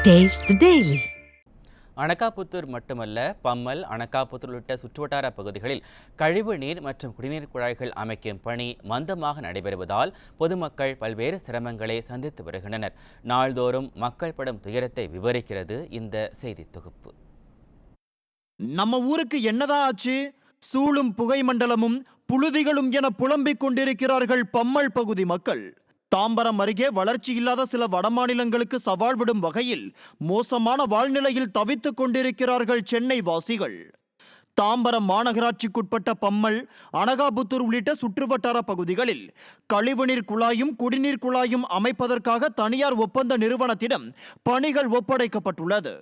Taste the Daily. Anakaputhur மட்டுமல்ல, பம்மல், அனகாபுத்தூர் உள்ளிட்ட சுற்றுவட்டார பகுதிகளில் கழிவு நீர் மற்றும் குடிநீர் குழாய்கள் அமைக்கும் பணி மந்தமாக நடைபெறுவதால் பொதுமக்கள் பல்வேறு சிரமங்களை சந்தித்து வருகின்றனர். நாள்தோறும் மக்கள் படும் துயரத்தை விவரிக்கிறது இந்த செய்தி தொகுப்பு. நம்ம ஊருக்கு என்னதான் ஆச்சு? சூளும் புகை மண்டலமும் புழுதிகளும் என புலம்பிக் கொண்டிருக்கிறார்கள் பம்மல் பகுதி மக்கள். தாம்பரம் அருகே வளர்ச்சி இல்லாத சில வடமாநிலங்களுக்கு சவால் விடும் வகையில் மோசமான வாழ்நிலையில் தவித்துக் கொண்டிருக்கிறார்கள் சென்னை வாசிகள். தாம்பரம் மாநகராட்சிக்குட்பட்ட பம்மல், அனகாபுத்தூர் உள்ளிட்ட சுற்றுவட்டார பகுதிகளில் கழிவுநீர் குழாயும் குடிநீர் குழாயும் அமைப்பதற்காக தனியார் ஒப்பந்த நிறுவனத்திடம் பணிகள் ஒப்படைக்கப்பட்டுள்ளது.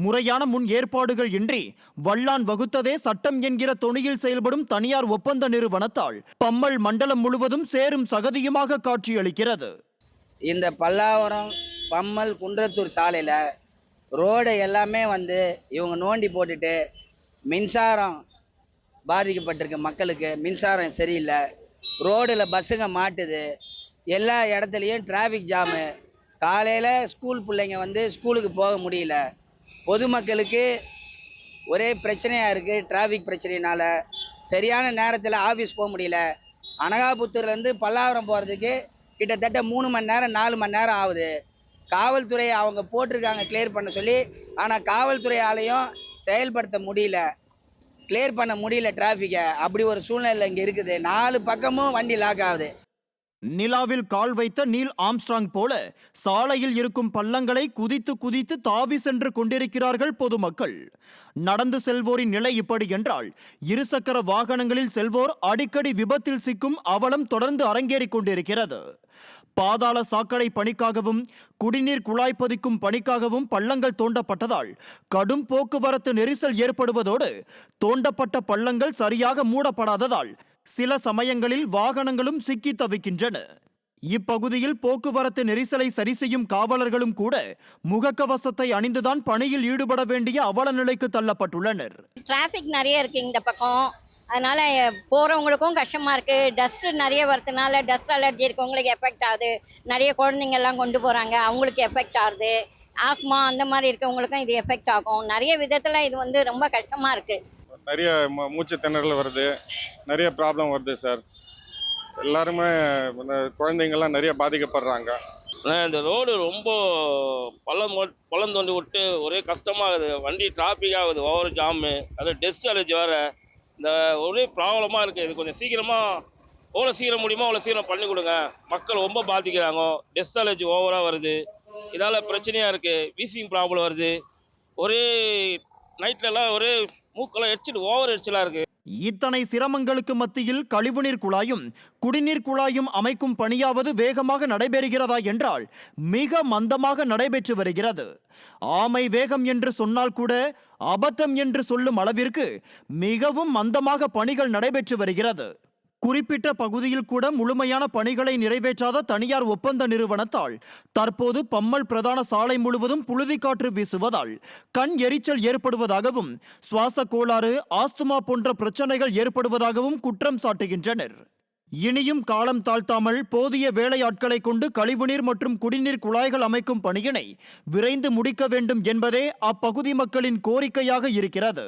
முறையான முன் ஏற்பாடுகள் இன்றி வல்லான் வகுத்ததே சட்டம் என்கிற தொனியில் செயல்படும் தனியார் ஒப்பந்த நிறுவனத்தால் பம்மல் மண்டலம் முழுவதும் சேரும் சகதியுமாக காட்சியளிக்கிறது. இந்த பல்லாவரம் பம்மல் குன்றத்தூர் சாலையில் ரோடு எல்லாமே இவங்க நோண்டி போட்டுட்டு மின்சாரம் பாதிக்கப்பட்டிருக்கு. மக்களுக்கு மின்சாரம் சரியில்லை, ரோடில் பஸ்ஸுங்க மாட்டுது, எல்லா இடத்துலையும் டிராஃபிக் ஜாமு. காலையில் ஸ்கூல் பிள்ளைங்க ஸ்கூலுக்கு போக முடியல. பொதுமக்களுக்கு ஒரே பிரச்சனையாக இருக்குது. டிராஃபிக் பிரச்சனையினால் சரியான நேரத்தில் ஆஃபீஸ் போக முடியல. அனகாபுத்தூர்லேருந்து பல்லாவரம் போகிறதுக்கு கிட்டத்தட்ட 3 மணி நேரம் 4 மணி நேரம் ஆகுது. காவல்துறை அவங்க போட்டிருக்காங்க கிளியர் பண்ண சொல்லி, ஆனால் காவல்துறையாலையும் செயல்படுத்த முடியல, கிளியர் பண்ண முடியல டிராஃபிக்கை. அப்படி ஒரு சூழ்நிலை இங்கே இருக்குது. 4 பக்கமும் வண்டி லாக் ஆகுது. நிலாவில் கால் வைத்த நீல் ஆம்ஸ்ட்ராங் போல சாலையில் இருக்கும் பள்ளங்களை குதித்து குதித்து தாவி சென்று கொண்டிருக்கிறார்கள் பொதுமக்கள். நடந்து செல்வோரின் நிலை இப்படி என்றால், இருசக்கர வாகனங்களில் செல்வோர் அடிக்கடி விபத்தில் சிக்கும் அவலம் தொடர்ந்து அரங்கேறிக் கொண்டிருக்கிறது. பாதாள சாக்கடை பணிக்காகவும் குடிநீர் குழாய் பதிக்கும் பணிக்காகவும் பள்ளங்கள் தோண்டப்பட்டதால் கடும் போக்குவரத்து நெரிசல் ஏற்படுவதோடு தோண்டப்பட்ட பள்ளங்கள் சரியாக மூடப்படாததால் சில சமயங்களில் வாகனங்களும் சிக்கி தவிக்கின்றன. இப்பகுதியில் போக்குவரத்து நெரிசலை சரி செய்யும் காவலர்களும் கூட முகக்கவசத்தை அணிந்துதான் பணியில் ஈடுபட வேண்டிய அவல நிலைக்கு தள்ளப்பட்டுள்ளனர். டிராஃபிக் நிறைய இருக்கு இந்த பக்கம், அதனால போறவங்களுக்கும் கஷ்டமா இருக்கு. டஸ்ட் நிறைய வரதுனால டஸ்ட் அலர்ஜி இருக்கவங்களுக்கு எஃபெக்ட் ஆகுது. நிறைய குழந்தைங்க எல்லாம் கொண்டு போறாங்க, அவங்களுக்கு எஃபெக்ட் ஆகுது. ஆஸ்மா அந்த மாதிரி இருக்கவங்களுக்கும் இது எஃபெக்ட் ஆகும். நிறைய விதத்துல இது ரொம்ப கஷ்டமா இருக்கு. நிறைய மூச்சு திணறல் வருது, நிறைய ப்ராப்ளம் வருது சார். எல்லாருமே குழந்தைங்கள்லாம் நிறைய பாதிக்கப்படுறாங்க. இந்த ரோடு ரொம்ப பள்ளம் தோண்டி விட்டு ஒரே கஷ்டமாகுது. வண்டி டிராஃபிக் ஆகுது, ஓவர் ஜாமு, அது டஸ்ட் அலர்ஜி வேறு. இந்த ஒரே ப்ராப்ளமாக இருக்குது. இது கொஞ்சம் சீக்கிரமாக எவ்வளோ சீக்கிரம் முடியுமோ அவ்வளோ சீக்கிரம் பண்ணி கொடுங்க. மக்கள் ரொம்ப பாதிக்கிறாங்க. டஸ்ட் அலர்ஜி ஓவராக வருது, இதால் பிரச்சனையாக இருக்குது. வீசிங் ப்ராப்ளம் வருது. ஒரே நைட்லலாம் ஒரே மூக்கெல்லாம் எரிச்சிட்டு ஓவர் எரிச்சலாக இருக்குது. இத்தனை சிரமங்களுக்கு மத்தியில் கழிவுநீர் குழாயும் குடிநீர் குழாயும் அமைக்கும் பணியாவது வேகமாக நடைபெறுகிறதா என்றால் மிக மந்தமாக நடைபெற்று வருகிறது. ஆமை வேகம் என்று சொன்னால் கூட அபத்தம் என்று சொல்லும் அளவிற்கு மிகவும் மந்தமாக பணிகள் நடைபெற்று வருகிறது. குறிப்பிட்ட பகுதியில் கூட முழுமையான பணிகளை நிறைவேற்றாத தனியார் ஒப்பந்த நிறுவனத்தால் தற்போது பம்மல் பிரதான சாலை முழுவதும் புழுதி காற்று வீசுவதால் கண் எரிச்சல் ஏற்படுவதாகவும் சுவாச கோளாறு, ஆஸ்துமா போன்ற பிரச்சனைகள் ஏற்படுவதாகவும் குற்றம் சாட்டுகின்றனர். இனியும் காலம் தாழ்த்தாமல் போதிய வேலையாட்களை கொண்டு கழிவுநீர் மற்றும் குடிநீர் குழாய்கள் அமைக்கும் பணியினை விரைந்து முடிக்க வேண்டும் என்பதே அப்பகுதி மக்களின் கோரிக்கையாக இருக்கிறது.